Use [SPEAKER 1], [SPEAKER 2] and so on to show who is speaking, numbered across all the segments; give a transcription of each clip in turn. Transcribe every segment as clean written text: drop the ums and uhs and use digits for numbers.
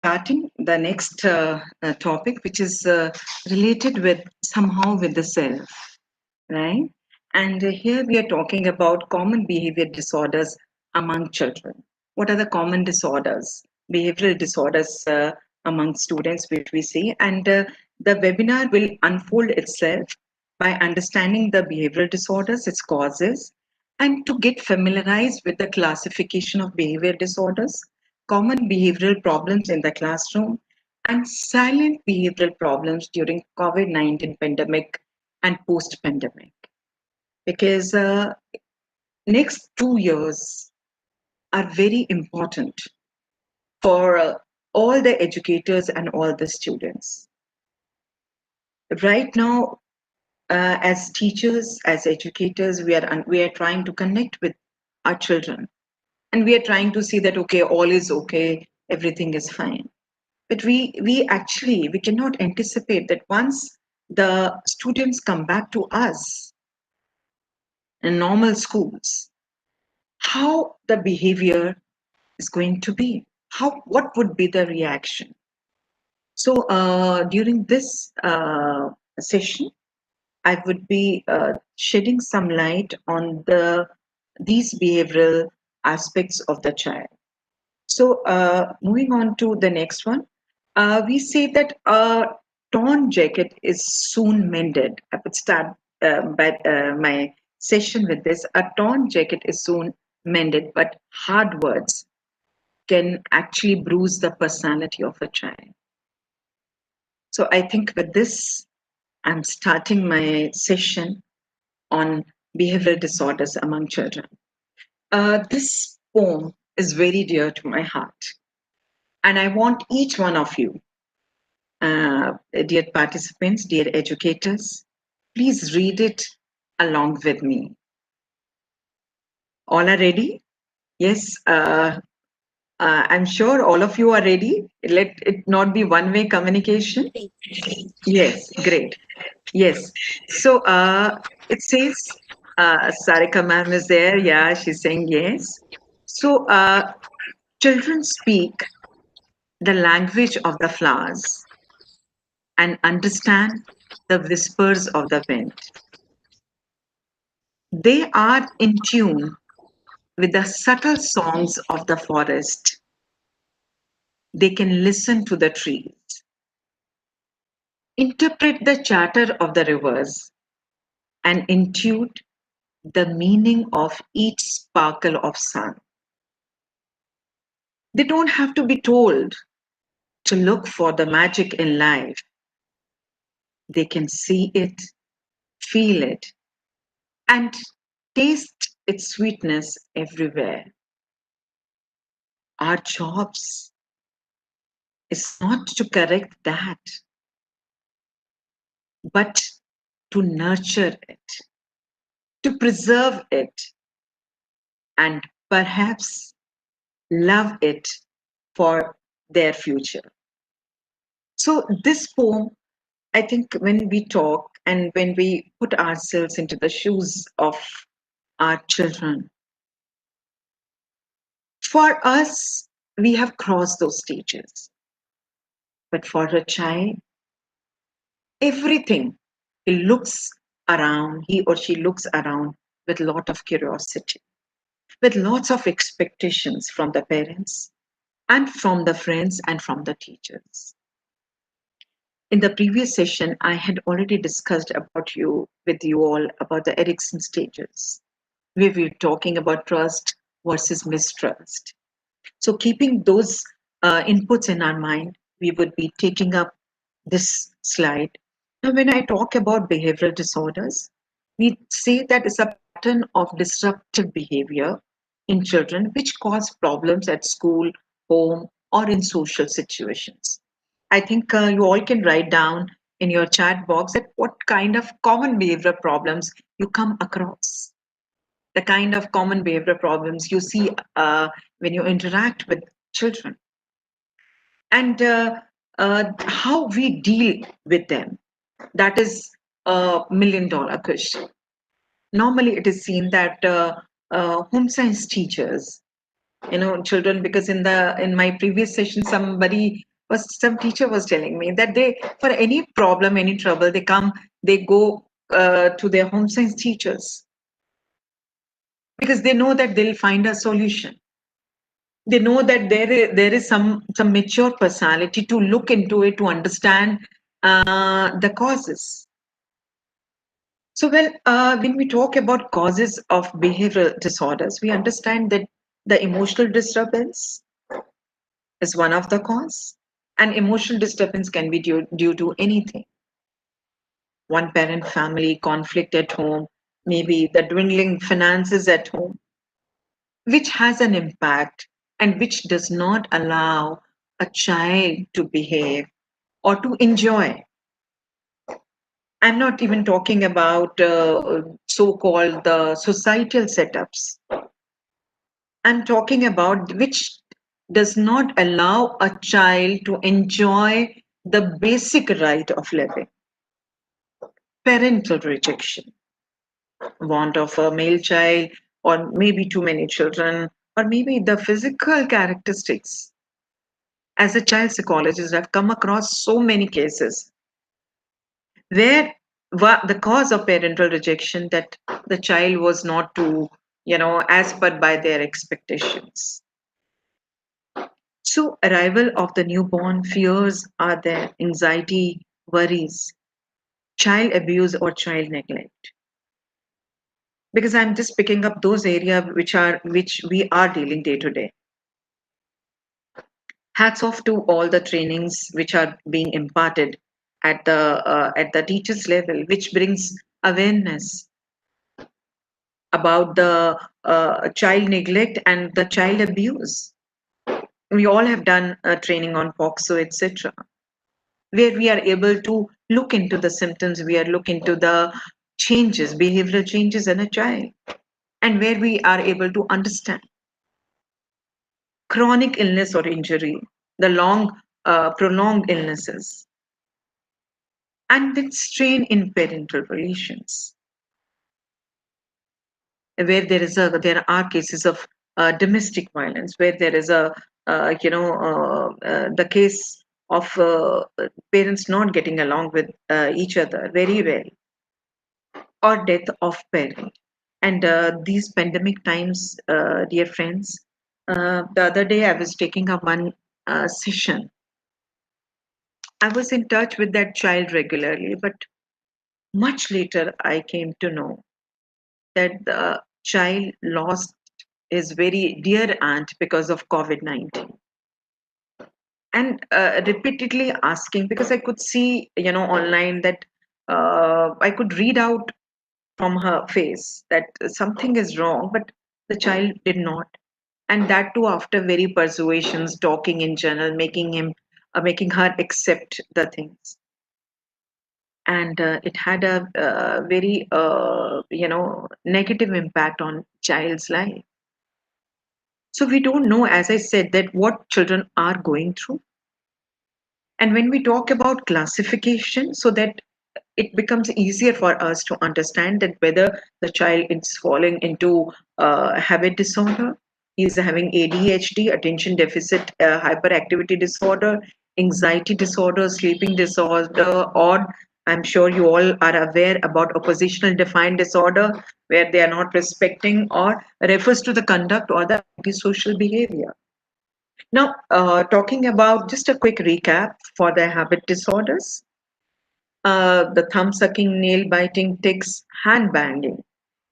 [SPEAKER 1] starting the next topic, which is related with somehow with the self, right? And here we are talking about common behavior disorders among children. What are the common disorders, behavioral disorders among students, which we see? And the webinar will unfold itself by understanding the behavioral disorders, its causes, and to get familiarized with the classification of behavior disorders, common behavioral problems in the classroom, and silent behavioral problems during COVID-19 pandemic and post-pandemic. Because next 2 years are very important for all the educators and all the students. Right now, as teachers, as educators, we are trying to connect with our children, and we are trying to see that okay, all is okay, everything is fine. But we cannot anticipate that once the students come back to us in normal schools, how the behavior is going to be. What would be the reaction? So during this session, I would be shedding some light on these behavioral aspects of the child. So moving on to the next one, we say that a torn jacket is soon mended. I would start my session with this. A torn jacket is soon mended, but hard words can actually bruise the personality of a child. So I think with this, I'm starting my session on behavioral disorders among children. This poem is very dear to my heart. And I want each one of you, dear participants, dear educators, please read it along with me. All are ready? Yes, I'm sure all of you are ready. Let it not be one-way communication. Yes, great. Yes. So it says, Sarika ma'am is there. Yeah, she's saying yes. So children speak the language of the flowers and understand the whispers of the wind. They are in tune with the subtle songs of the forest. They can listen to the trees, interpret the chatter of the rivers, and intuit the meaning of each sparkle of sun. They don't have to be told to look for the magic in life. They can see it, feel it, and taste its sweetness everywhere. Our jobs is not to correct that, but to nurture it, to preserve it, and perhaps love it for their future. So, this poem, I think, when we talk and when we put ourselves into the shoes of our children, for us, we have crossed those stages. But for a child, everything he or she looks around with a lot of curiosity, with lots of expectations from the parents and from the friends and from the teachers. In the previous session, I had already discussed with you all about the Erikson stages, where we were talking about trust versus mistrust. So keeping those inputs in our mind, we would be taking up this slide. Now, when I talk about behavioral disorders, we say that it's a pattern of disruptive behavior in children which cause problems at school, home, or in social situations. I think you all can write down in your chat box that what kind of common behavioral problems you come across, the kind of common behavioral problems you see when you interact with children, and how we deal with them. That is a $1 million question. Normally, it is seen that home science teachers, children, because in my previous session, somebody some teacher was telling me that they, for any problem, any trouble, they go to their home science teachers because they know that they'll find a solution. They know that there is some mature personality to look into it, to understand the causes. So, well, when we talk about causes of behavioral disorders, we understand that the emotional disturbance is one of the cause, and emotional disturbance can be due to anything. One parent family conflict at home, maybe the dwindling finances at home, which has an impact and which does not allow a child to behave or to enjoy. I'm not even talking about so-called the societal setups. I'm talking about which does not allow a child to enjoy the basic right of living. Parental rejection, want of a male child, or maybe too many children, or maybe the physical characteristics. As a child psychologist, I've come across so many cases where the cause of parental rejection that the child was not to, as per by their expectations. So arrival of the newborn, fears are there, anxiety, worries, child abuse or child neglect. Because I'm just picking up those areas which we are dealing day to day. Hats off to all the trainings which are being imparted at the teachers level, which brings awareness about the child neglect and the child abuse. We all have done a training on POXO, etc., where we are able to look into the symptoms, we are look into the changes, behavioral changes in a child, and where we are able to understand chronic illness or injury, the prolonged illnesses, and then strain in parental relations, where there are cases of domestic violence, where there is the case of parents not getting along with each other very well, or death of parent. And these pandemic times, dear friends, the other day I was taking a one session. I was in touch with that child regularly, but much later I came to know that the child lost his very dear aunt because of COVID-19. And repeatedly asking, because I could see, online that I could read out from her face that something is wrong, but the child did not. And that too after very persuasions, talking in general, making her accept the things. And it had a very, negative impact on child's life. So we don't know, as I said, that what children are going through. And when we talk about classification, so that it becomes easier for us to understand that whether the child is falling into habit disorder, he's having ADHD, attention deficit hyperactivity disorder, anxiety disorder, sleeping disorder, or I'm sure you all are aware about oppositional defiant disorder, where they are not respecting or refers to the conduct or the antisocial behavior. Now, talking about just a quick recap for the habit disorders, the thumb sucking, nail biting, tics, hand banging.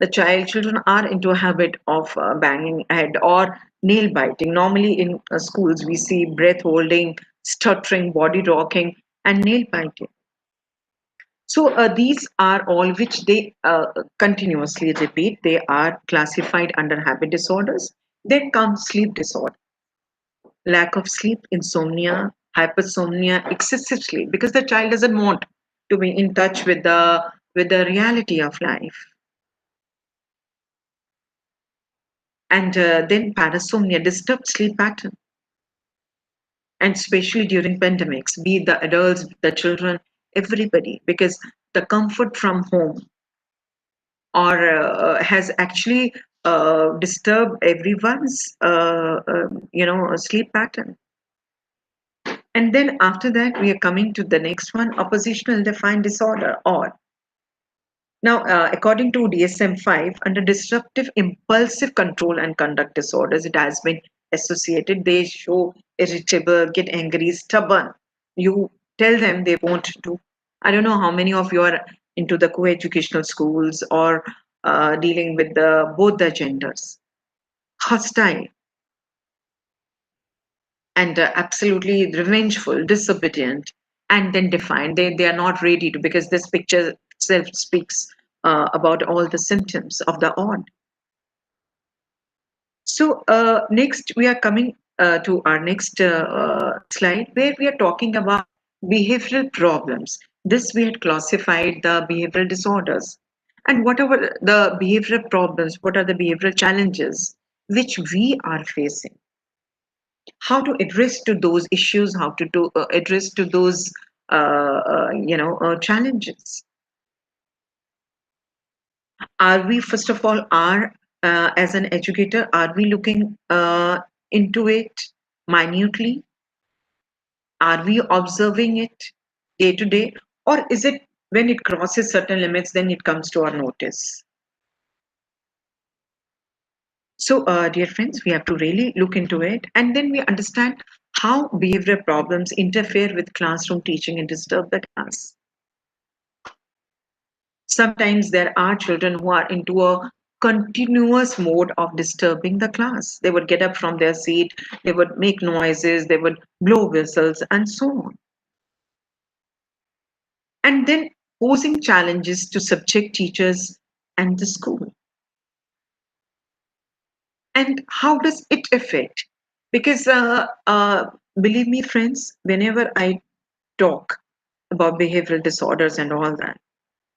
[SPEAKER 1] The children are into a habit of banging head or nail biting. Normally in schools, we see breath holding, stuttering, body rocking, and nail biting. So these are all which they continuously repeat. They are classified under habit disorders. Then comes sleep disorder, lack of sleep, insomnia, hypersomnia, excessive sleep, because the child doesn't want to be in touch with the reality of life. And then parasomnia, disturbed sleep pattern, and especially during pandemics, be it the adults, the children, everybody, because the comfort from home or has actually disturbed everyone's sleep pattern. And then after that, we are coming to the next one, oppositional defiant disorder, or now, according to DSM-5, under disruptive impulsive control and conduct disorders, it has been associated. They show irritable, get angry, stubborn. You tell them they won't do. I don't know how many of you are into the co-educational schools or dealing with both the genders. Hostile and absolutely revengeful, disobedient, and then defiant. They are not ready to, because this picture itself speaks about all the symptoms of the odd. So next we are coming to our next slide, where we are talking about behavioral problems. This we had classified the behavioral disorders, and whatever the behavioral problems, what are the behavioral challenges which we are facing, how to address to those issues, how to address to those challenges. Are we, first of all, are as an educator, are we looking into it minutely? Are we observing it day to day? Or is it when it crosses certain limits, then it comes to our notice? So, dear friends, we have to really look into it, and then we understand how behavioral problems interfere with classroom teaching and disturb the class. Sometimes there are children who are into a continuous mode of disturbing the class. They would get up from their seat, they would make noises, they would blow whistles, and so on. And then posing challenges to subject teachers and the school. And how does it affect? Because believe me, friends, whenever I talk about behavioral disorders and all that,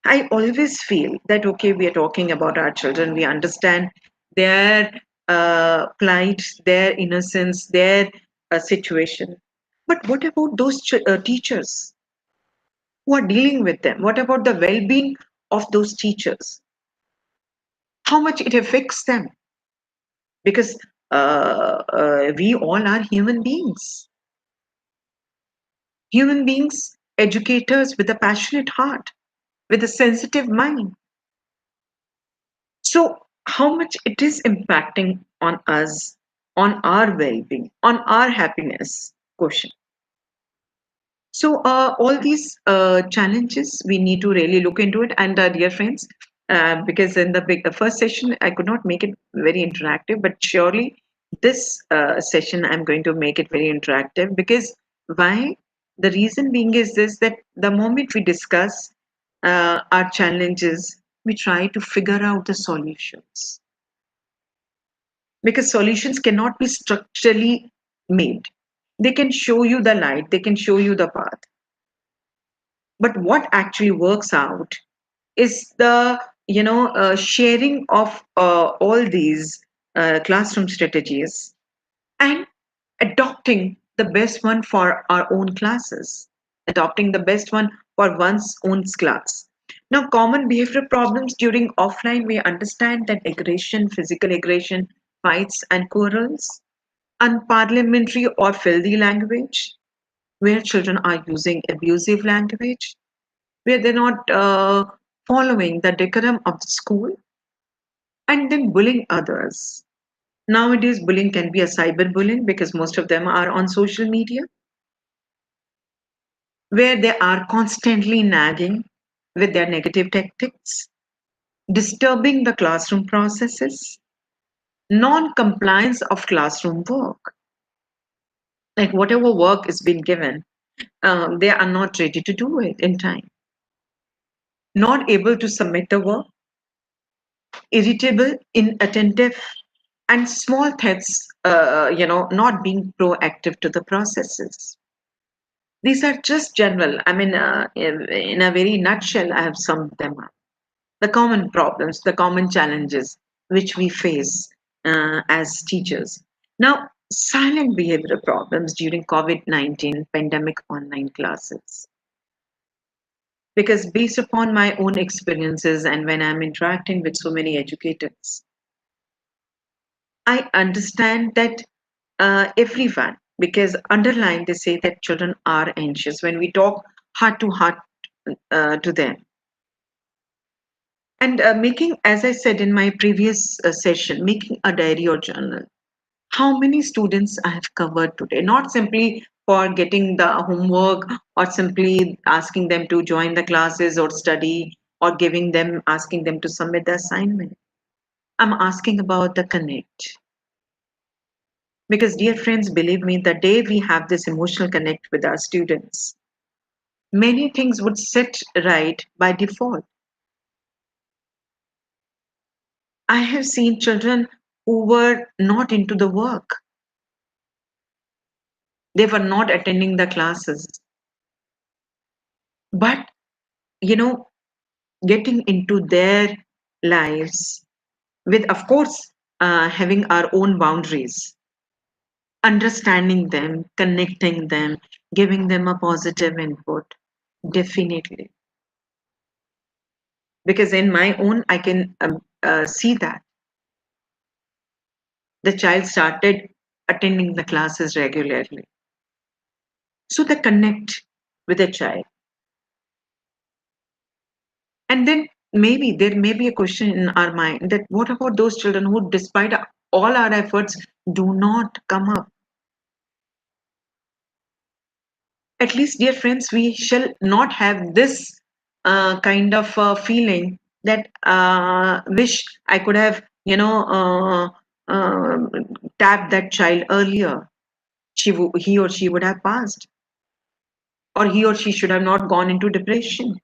[SPEAKER 1] I always feel that, okay, we are talking about our children, we understand their plight, their innocence, their situation. But what about those teachers who are dealing with them? What about the well being of those teachers? How much it affects them? Because we all are human beings, educators with a passionate heart, with a sensitive mind. So, how much it is impacting on us, on our well being, on our happiness? Question. So, all these challenges, we need to really look into it. And, dear friends, because in the first session, I could not make it very interactive, but surely this session, I'm going to make it very interactive. Because why? The reason being is this, that the moment we discuss our challenges, we try to figure out the solutions. Because solutions cannot be structurally made. They can show you the light, they can show you the path, but what actually works out is the sharing of all these classroom strategies and adopting the best one for our own classes, adopting the best one for one's own class. Now, common behavioral problems during offline, we understand that aggression, physical aggression, fights and quarrels, unparliamentary or filthy language, where children are using abusive language, where they're not following the decorum of the school, and then bullying others. Nowadays, bullying can be a cyberbullying because most of them are on social media, where they are constantly nagging with their negative tactics, disturbing the classroom processes, non compliance of classroom work. Like whatever work is being given, they are not ready to do it in time, not able to submit the work, irritable, inattentive, and small threats, not being proactive to the processes. These are just general. I mean, in a very nutshell, I have summed them up. The common problems, the common challenges which we face as teachers. Now, silent behavioral problems during COVID-19 pandemic online classes. Because based upon my own experiences and when I'm interacting with so many educators, I understand that everyone, because underline they say that children are anxious when we talk heart to heart to them. And making, as I said in my previous session, making a diary or journal. How many students I have covered today? Not simply for getting the homework or simply asking them to join the classes or study or giving them, asking them to submit the assignment. I'm asking about the connect. Because, dear friends, believe me, the day we have this emotional connect with our students, many things would set right by default. I have seen children who were not into the work, they were not attending the classes, but you know, getting into their lives with, of course, having our own boundaries, understanding them, connecting them, giving them a positive input. Definitely. Because in my own, I can see that the child started attending the classes regularly. So the connect with the child. And then maybe there may be a question in our mind that what about those children who, despite all our efforts, do not come up? At least, dear friends, we shall not have this kind of feeling that wish I could have, tapped that child earlier. He or she would have passed, or he or she should have not gone into depression.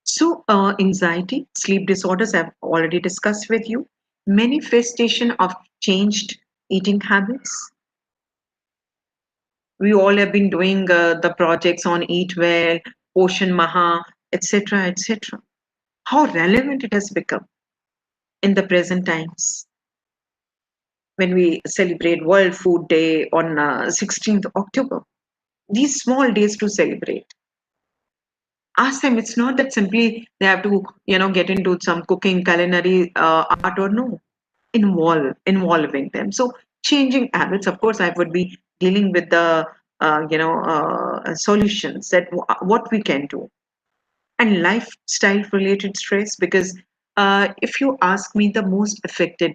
[SPEAKER 1] So, anxiety, sleep disorders, I've already discussed with you. Manifestation of changed eating habits. We all have been doing the projects on Eat Well, Poshan Maha, etc., etc. How relevant it has become in the present times when we celebrate World Food Day on 16th October. These small days to celebrate. Ask them. It's not that simply they have to, get into some cooking, culinary art or no. Involving them. So changing habits. Of course, I would be dealing with the solutions that what we can do, and lifestyle related stress, because if you ask me, the most affected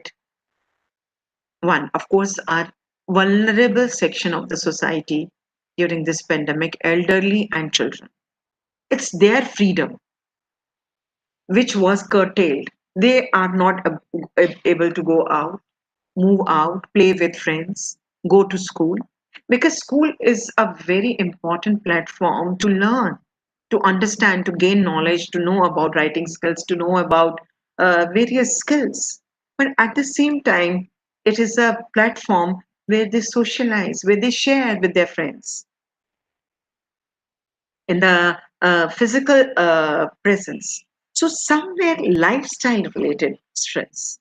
[SPEAKER 1] one, of course, are vulnerable section of the society during this pandemic, elderly and children. It's their freedom which was curtailed. They are not able to go out, move out, play with friends, go to school, because school is a very important platform to learn, to understand, to gain knowledge, to know about writing skills, to know about various skills. But at the same time, it is a platform where they socialize, where they share with their friends in the physical presence. So, somewhere lifestyle related stress,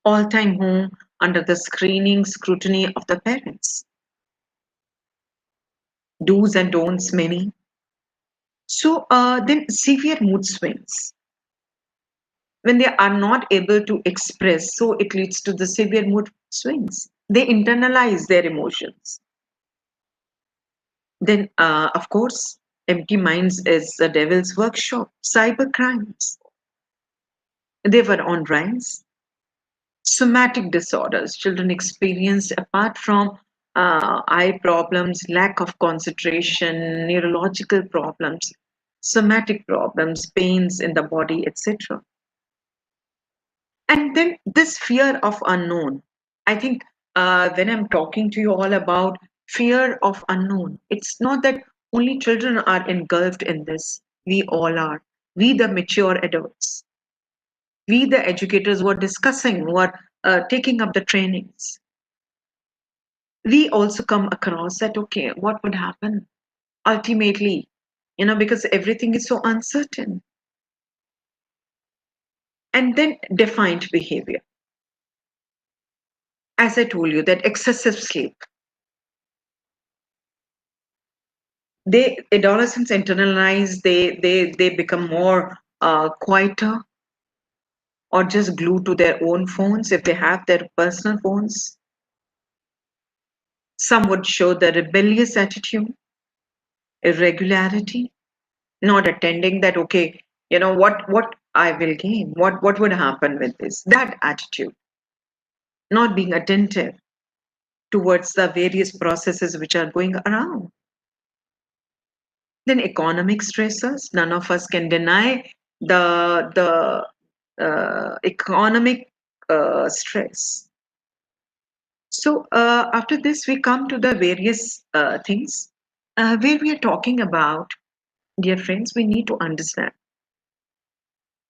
[SPEAKER 1] all time home under the screening scrutiny of the parents, do's and don'ts, many. So, then severe mood swings. When they are not able to express, so it leads to the severe mood swings. They internalize their emotions. Then, of course, empty minds is the devil's workshop. Cyber crimes, they were on rise. Somatic disorders children experienced apart from eye problems, lack of concentration, neurological problems, somatic problems, pains in the body, etc. And then this fear of unknown. I think when I'm talking to you all about fear of unknown, it's not that only children are engulfed in this. We all are. We, the mature adults, we, the educators who are discussing, who are taking up the trainings, we also come across that, okay, what would happen ultimately, because everything is so uncertain. And then defined behavior. As I told you, that excessive sleep. They adolescents internalize, they become more quieter or just glued to their own phones if they have their personal phones. Some would show the rebellious attitude, irregularity, not attending that, okay, what I will gain, what would happen with this, that attitude, not being attentive towards the various processes which are going around. Then economic stressors, none of us can deny the economic stress. So after this, we come to the various things where we are talking about, dear friends, we need to understand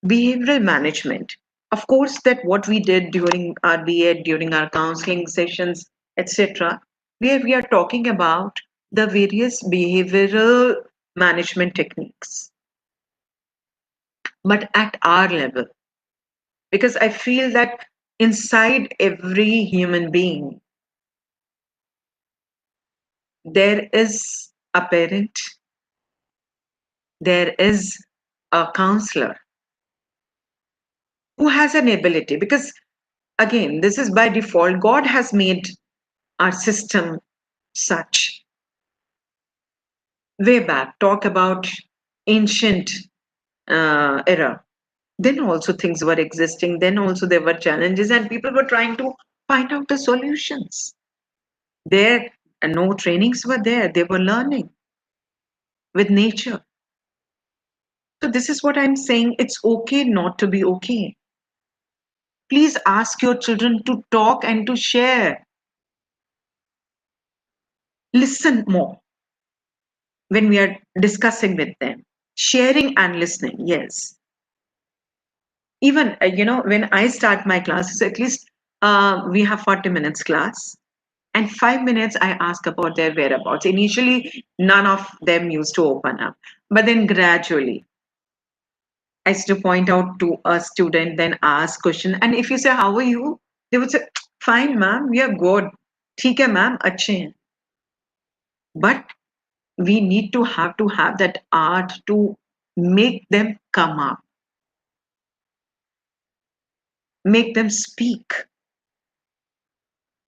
[SPEAKER 1] behavioral management. Of course, that what we did during our B.Ed, during our counseling sessions, etc., where we are talking about the various behavioral management techniques, but at our level. Because I feel that inside every human being, there is a parent, there is a counselor who has an ability. Because again, this is by default, God has made our system such. Way back, talk about ancient era. Then also things were existing. Then also there were challenges, and people were trying to find out the solutions. There, no trainings were there. They were learning with nature. So this is what I'm saying. It's okay not to be okay. Please ask your children to talk and to share. Listen more when we are discussing with them. Sharing and listening, yes. Even, when I start my classes, at least we have 40 minutes class. And 5 minutes, I ask about their whereabouts. Initially, none of them used to open up. But then gradually, I used to point out to a student, then ask question. And if you say, how are you? They would say, fine, ma'am, we are good. ठीक है, ma'am, अच्छे हैं. But we need to have that art to make them come up, make them speak.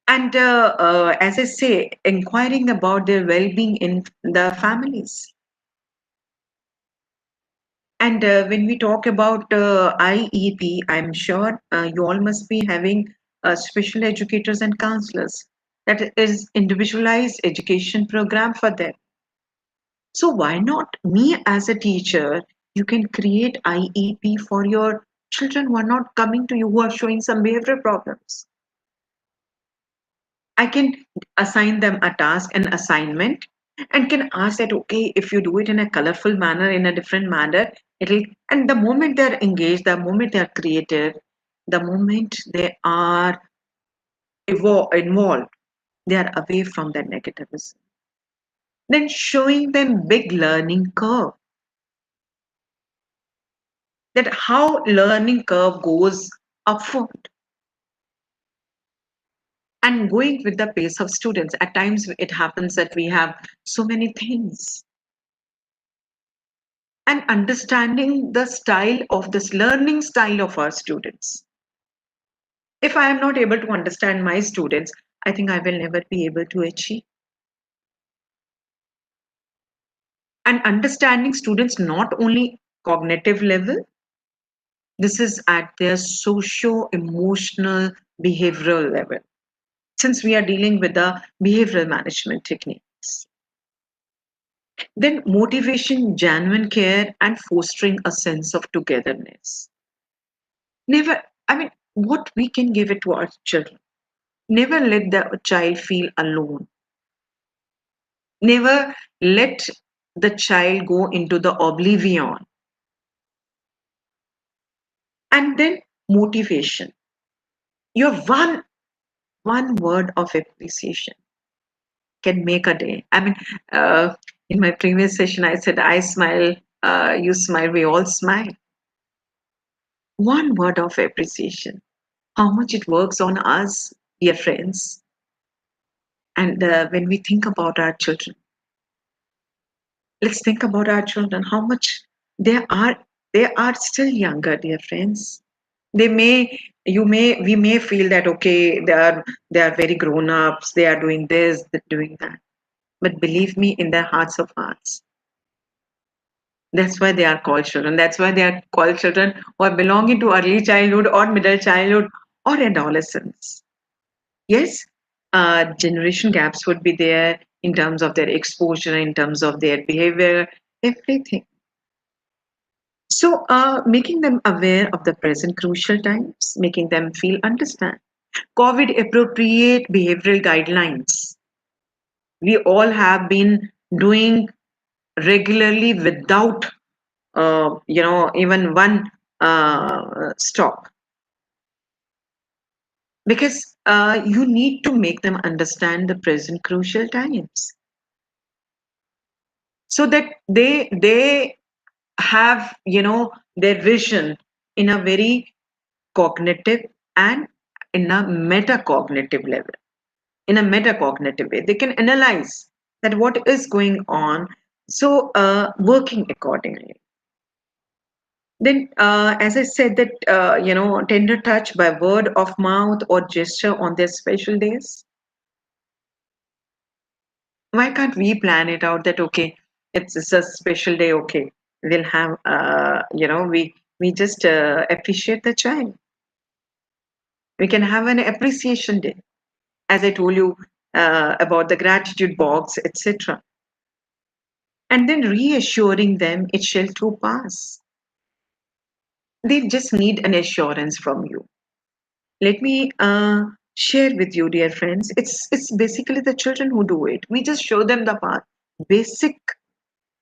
[SPEAKER 1] And as I say, inquiring about their well-being in the families. And when we talk about IEP, I'm sure you all must be having special educators and counselors. That is individualized education program for them. So why not me as a teacher? You can create IEP for your children who are not coming to you, who are showing some behavioral problems. I can assign them a task, an assignment, and can ask that, okay, if you do it in a colorful manner, in a different manner, it'll, and the moment they're engaged, the moment they're creative, the moment they are involved, they are away from that negativism. Then showing them big learning curve, that how learning curve goes upward and going with the pace of students. At times it happens that we have so many things, and understanding the style of this learning style of our students. If I am not able to understand my students, I think I will never be able to achieve. And understanding students not only cognitive level, this is at their socio-emotional behavioral level, since we are dealing with the behavioral management techniques. Then motivation, genuine care, and fostering a sense of togetherness. Never, I mean, what we can give it to our children. Never let the child feel alone. Never let the child go into the oblivion. And then motivation. Your one word of appreciation can make a day. I mean, in my previous session, I said, I smile, you smile, we all smile. One word of appreciation. How much it works on us, dear friends. And when we think about our children, let's think about our children, how much they are they are still younger, dear friends. They may We may feel that okay, they are very grown ups, they are doing this, they're doing that. But believe me, in their hearts of hearts, that's why they are called children. That's why they are called children who are belonging to early childhood or middle childhood or adolescence. Yes, generation gaps would be there in terms of their exposure, in terms of their behavior, everything. So, making them aware of the present crucial times, making them feel understand. COVID appropriate behavioral guidelines. We all have been doing regularly without, even one stop, because you need to make them understand the present crucial times, so that they have their vision in a very cognitive and in a metacognitive level. In a metacognitive way, they can analyze that what is going on, so working accordingly. Then, as I said, that tender touch by word of mouth or gesture on their special days. Why can't we plan it out that okay, it's a special day, okay, we'll have we just appreciate the child. We can have an appreciation day, as I told you about the gratitude box, etc. And then reassuring them it shall too pass. They just need an assurance from you. Let me share with you, dear friends. It's basically the children who do it. We just show them the path. Basic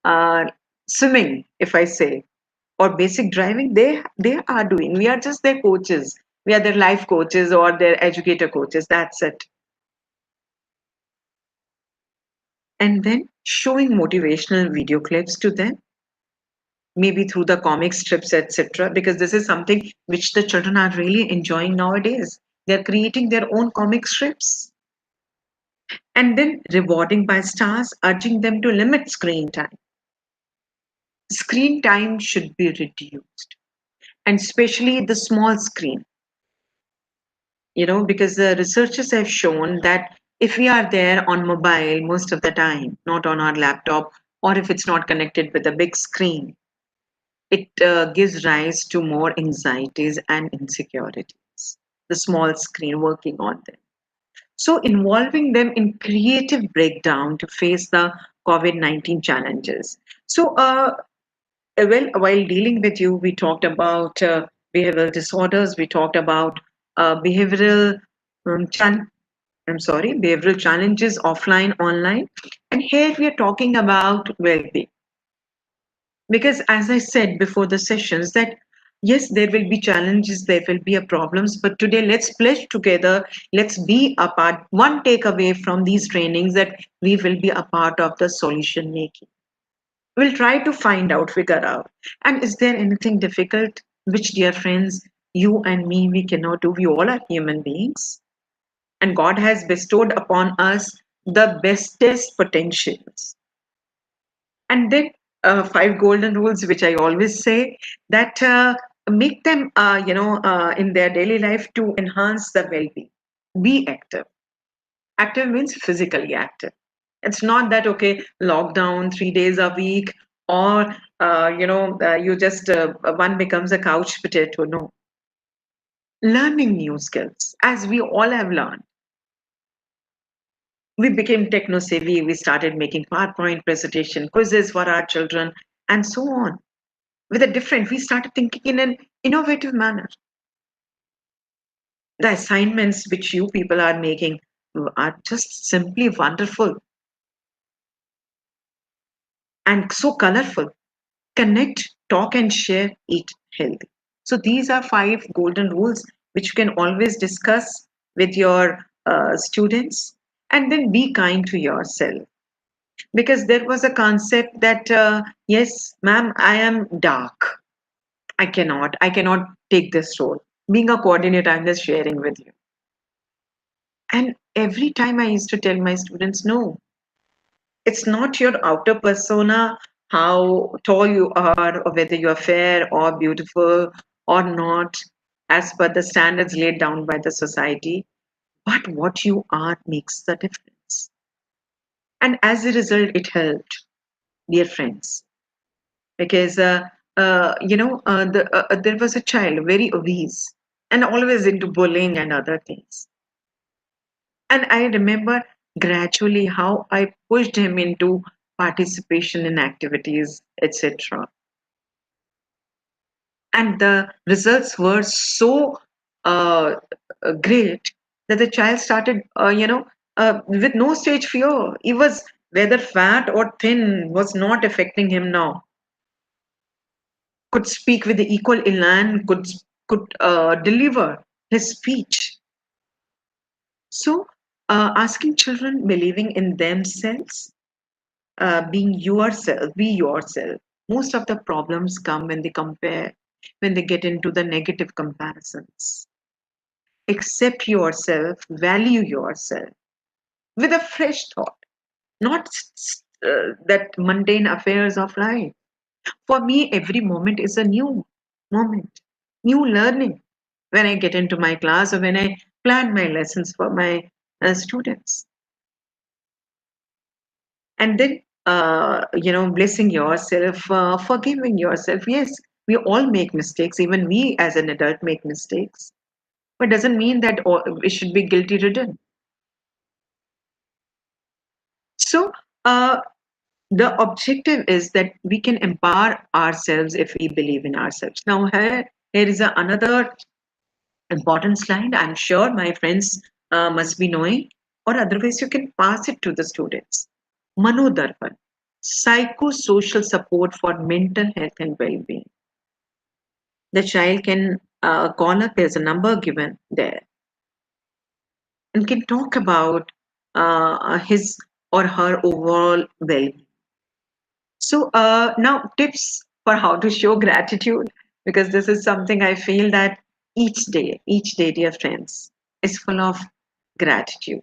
[SPEAKER 1] uh, swimming, if I say, or basic driving, they are doing. We are just their coaches. We are their life coaches or their educator coaches. That's it. And then showing motivational video clips to them, maybe through the comic strips, etc. Because this is something which the children are really enjoying nowadays. They're creating their own comic strips. And then rewarding by stars, urging them to limit screen time. Screen time should be reduced, and especially the small screen, because the researchers have shown that if we are there on mobile most of the time, not on our laptop, or if it's not connected with a big screen, it gives rise to more anxieties and insecurities. The small screen working on them. So, involving them in creative breakdown to face the COVID-19 challenges. So, well, while dealing with you, we talked about behavioral disorders, we talked about behavioral behavioral challenges offline, online, and here we are talking about well-being. Because as I said before the sessions, that yes, there will be challenges, there will be a problems, but today let's pledge together, let's be a part. One takeaway from these trainings that we will be a part of the solution making. We'll try to find out, figure out. And is there anything difficult which, dear friends, you and me, we cannot do? We all are human beings. And God has bestowed upon us the bestest potentials. And then five golden rules, which I always say, that make them, in their daily life to enhance the well-being. Be active. Active means physically active. It's not that okay, lockdown 3 days a week, or you just one becomes a couch potato. No, learning new skills, as we all have learned. We became techno savvy. We started making PowerPoint presentation, quizzes for our children, and so on. With a different, we started thinking in an innovative manner. The assignments which you people are making are just simply wonderful and so colorful. Connect, talk, and share, eat healthy. So these are five golden rules which you can always discuss with your students. And then be kind to yourself. Because there was a concept that, yes, ma'am, I am dark. I cannot take this role. Being a coordinator, I'm just sharing with you. And every time I used to tell my students, no, it's not your outer persona, how tall you are, or whether you are fair or beautiful or not. as per the standards laid down by the society, but what you are makes the difference. And as a result, it helped, dear friends, because there was a child very obese and always into bullying and other things. And I remember gradually how I pushed him into participation in activities, etc. And the results were so uh, great that the child started, with no stage fear. He was whether fat or thin was not affecting him now. Could speak with the equal elan, could deliver his speech. So, asking children believing in themselves, being yourself, be yourself. Most of the problems come when they compare, when they get into the negative comparisons. Accept yourself, value yourself with a fresh thought, not that mundane affairs of life. For me, every moment is a new moment, new learning when I get into my class or when I plan my lessons for my students. And then, blessing yourself, forgiving yourself. Yes, we all make mistakes. Even we as an adult make mistakes. But doesn't mean that we should be guilty ridden. So, uh, the objective is that we can empower ourselves if we believe in ourselves. Now, here is another important slide. I'm sure my friends must be knowing, or otherwise, you can pass it to the students. Manodarpan, psychosocial support for mental health and well being. The child can call up, there's a number given there, and can talk about his or her overall well being. So now tips for how to show gratitude, because this is something I feel that each day, dear friends, is full of gratitude,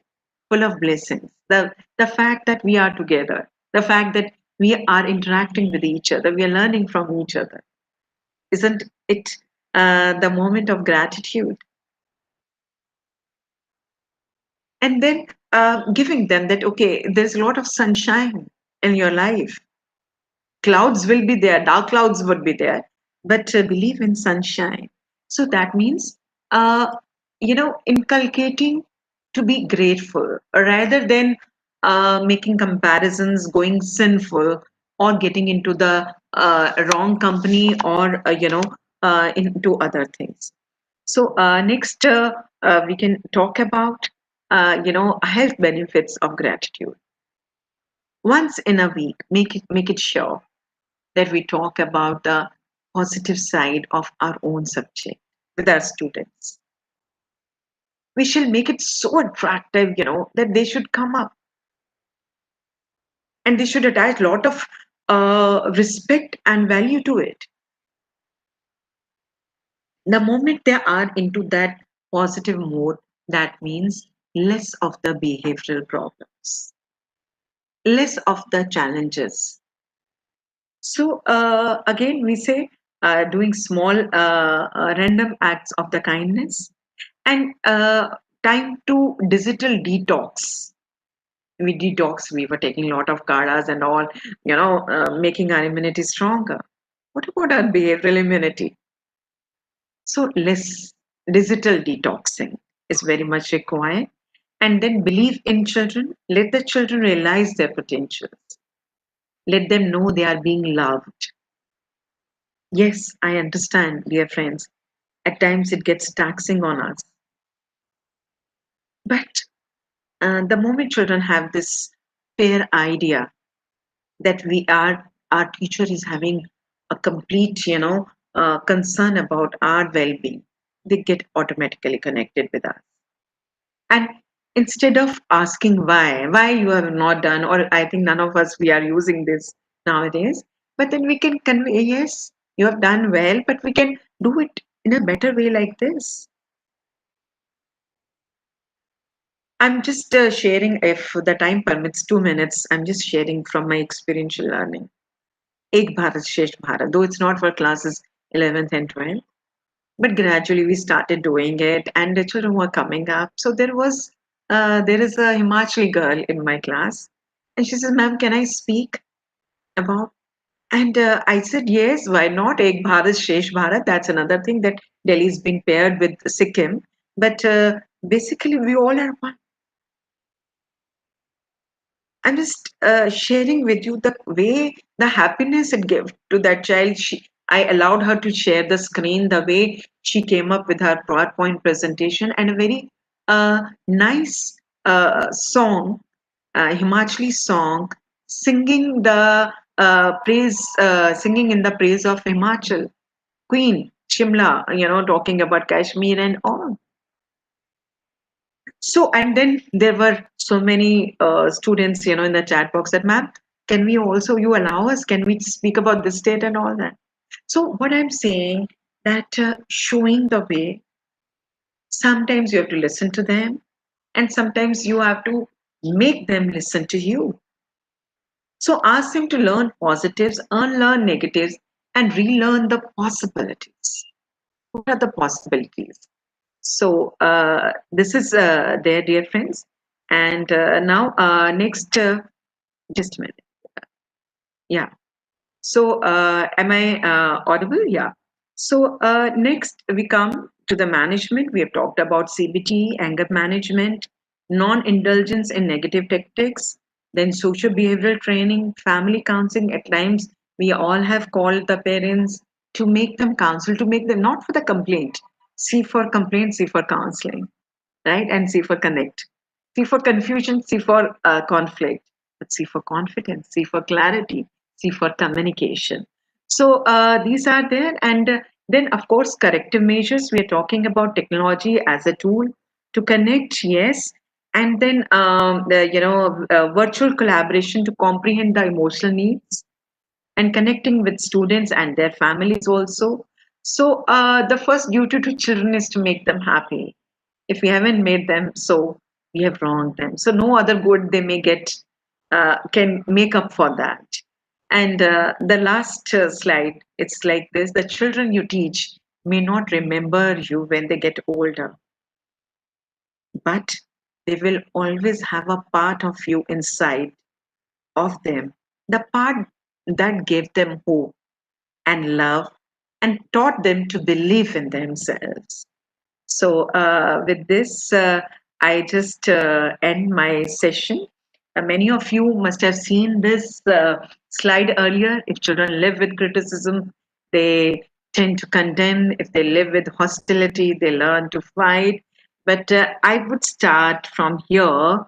[SPEAKER 1] full of blessings. The fact that we are together, the fact that we are interacting with each other, we are learning from each other. Isn't it the moment of gratitude? And then giving them that, okay, there's a lot of sunshine in your life. Clouds will be there, dark clouds would be there, but believe in sunshine. So that means, inculcating to be grateful rather than making comparisons, going sinful, or getting into the wrong company, or into other things. So next, we can talk about health benefits of gratitude. Once in a week, make it sure that we talk about the positive side of our own subject with our students. We shall make it so attractive, that they should come up, and they should attach a lot of respect and value to it. The moment they are into that positive mode, that means less of the behavioral problems, less of the challenges. So again, we say doing small random acts of the kindness, and time to digital detox. We detox, we were taking a lot of kadas and all, making our immunity stronger. What about our behavioral immunity? So less digital detoxing is very much required. And then believe in children. Let the children realize their potentials. Let them know they are being loved. Yes, I understand, dear friends. At times it gets taxing on us. But the moment children have this fair idea that our teacher is having a complete, concern about our well-being, they get automatically connected with us. And instead of asking why you have not done, or I think none of us we are using this nowadays, but then we can convey, yes, you have done well, but we can do it in a better way like this. I'm just sharing, if the time permits, 2 minutes. I'm just sharing from my experiential learning. Ek Bharat Shresth Bharat, though it's not for classes 11th and 12th. But gradually we started doing it, and the children were coming up. So there is a Himachali girl in my class, and she says, "Ma'am, can I speak about?" And I said, "Yes, why not? Ek Bharat, Shesh Bharat." That's another thing that Delhi's been paired with Sikkim, but basically we all are one. I'm just sharing with you the way, the happiness it gave to that child. I allowed her to share the screen, the way she came up with her PowerPoint presentation, and a very nice song, Himachali song, singing in the praise of Himachal, Queen, Shimla, talking about Kashmir and all. So, and then there were so many students, in the chat box that, "Ma'am, can we also, you allow us, can we speak about this state and all that?" So, what I'm saying that showing the way, sometimes you have to listen to them, and sometimes you have to make them listen to you. So, ask them to learn positives, unlearn negatives, and relearn the possibilities. What are the possibilities? So this is there, dear friends. And now next, just a minute. Yeah. So am I audible? Yeah. So next we come to the management. We have talked about CBT, anger management, non-indulgence in negative tactics, then social behavioral training, family counseling. At times we all have called the parents to make them counsel, to make them not for the complaint. C for complaint, C for counseling, right? And C for connect. C for confusion, C for conflict, but C for confidence, C for clarity, C for communication. So these are there. And then, of course, corrective measures. We are talking about technology as a tool to connect, yes. And then, virtual collaboration to comprehend the emotional needs and connecting with students and their families also. So the first duty to children is to make them happy. If we haven't made them so, we have wronged them. So no other good they may get can make up for that. And the last slide, it's like this: the children you teach may not remember you when they get older, but they will always have a part of you inside of them, the part that gave them hope and love and taught them to believe in themselves. So, with this, I just end my session. Many of you must have seen this slide earlier. If children live with criticism, they tend to condemn. If they live with hostility, they learn to fight. But I would start from here,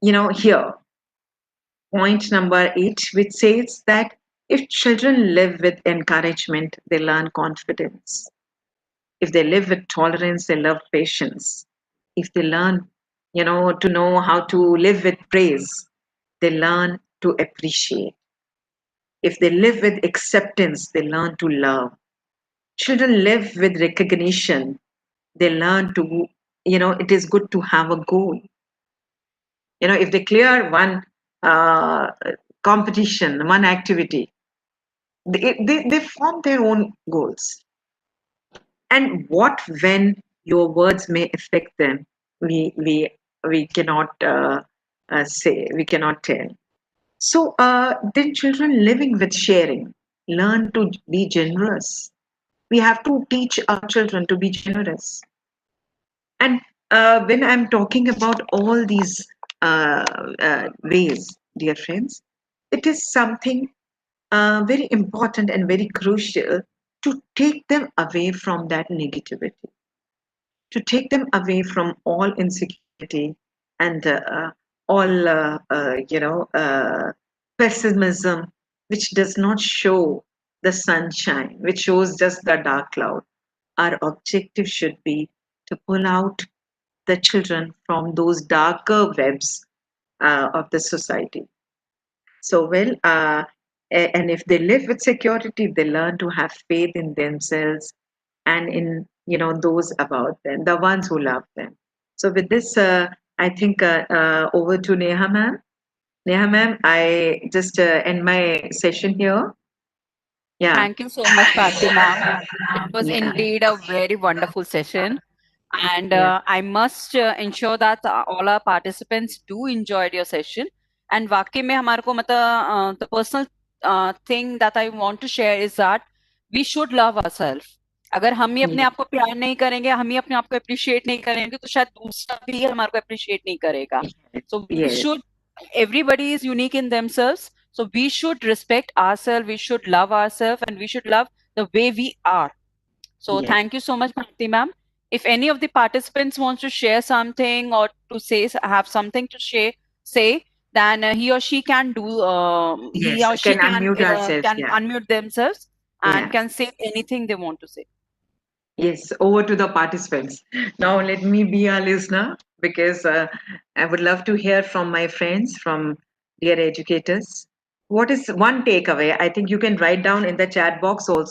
[SPEAKER 1] here, point number 8, which says that if children live with encouragement, they learn confidence. If they live with tolerance, they love patience. If they learn, to know how to live with praise, they learn to appreciate. If they live with acceptance, they learn to love. Children live with recognition. They learn to, it is good to have a goal. If they clear one uh, competition, one activity, they form their own goals. And what when your words may affect them, we cannot say, we cannot tell. So then children living with sharing learn to be generous. We have to teach our children to be generous. And when I'm talking about all these ways, dear friends, it is something very important and very crucial to take them away from that negativity, to take them away from all insecurity and all pessimism, which does not show the sunshine, which shows just the dark cloud. Our objective should be to pull out the children from those darker webs of the society. So, well, and if they live with security, they learn to have faith in themselves and in those about them, the ones who love them. So, with this, I think over to Neha ma'am. Neha ma'am, I just end my session here. Yeah.
[SPEAKER 2] Thank you so much, Bharti ma'am. It was
[SPEAKER 1] Yeah.
[SPEAKER 2] indeed a very wonderful session. And
[SPEAKER 1] Yeah.
[SPEAKER 2] I must ensure that all our participants do enjoyed your session. And वाकई में हमारे को मतलब the personal thing that I want to share is that we should love ourselves. अगर हम ही अपने
[SPEAKER 1] Yeah.
[SPEAKER 2] आप को प्यार नहीं करेंगे, हम ही अपने आप को अप्रिशिएट नहीं करेंगे, तो शायद दूसरा भी हमारे को अप्रिशिएट नहीं करेगा. So we
[SPEAKER 1] Yes.
[SPEAKER 2] should, everybody is unique in themselves. So we should respect ourselves, we should love ourselves, and we should love the way we are. So
[SPEAKER 1] Yes.
[SPEAKER 2] thank you so much, Bharti ma'am. If any of the participants wants to share something or to say have something to say, then he or she can do. He
[SPEAKER 1] Yes.
[SPEAKER 2] or she
[SPEAKER 1] Can unmute ourselves.
[SPEAKER 2] can
[SPEAKER 1] Yeah.
[SPEAKER 2] unmute themselves and
[SPEAKER 1] Yeah.
[SPEAKER 2] can say anything they want to say.
[SPEAKER 1] Yes, over to the participants. Now, let me be a listener because I would love to hear from my friends, from dear educators. What is one takeaway? I think you can write down in the chat box also.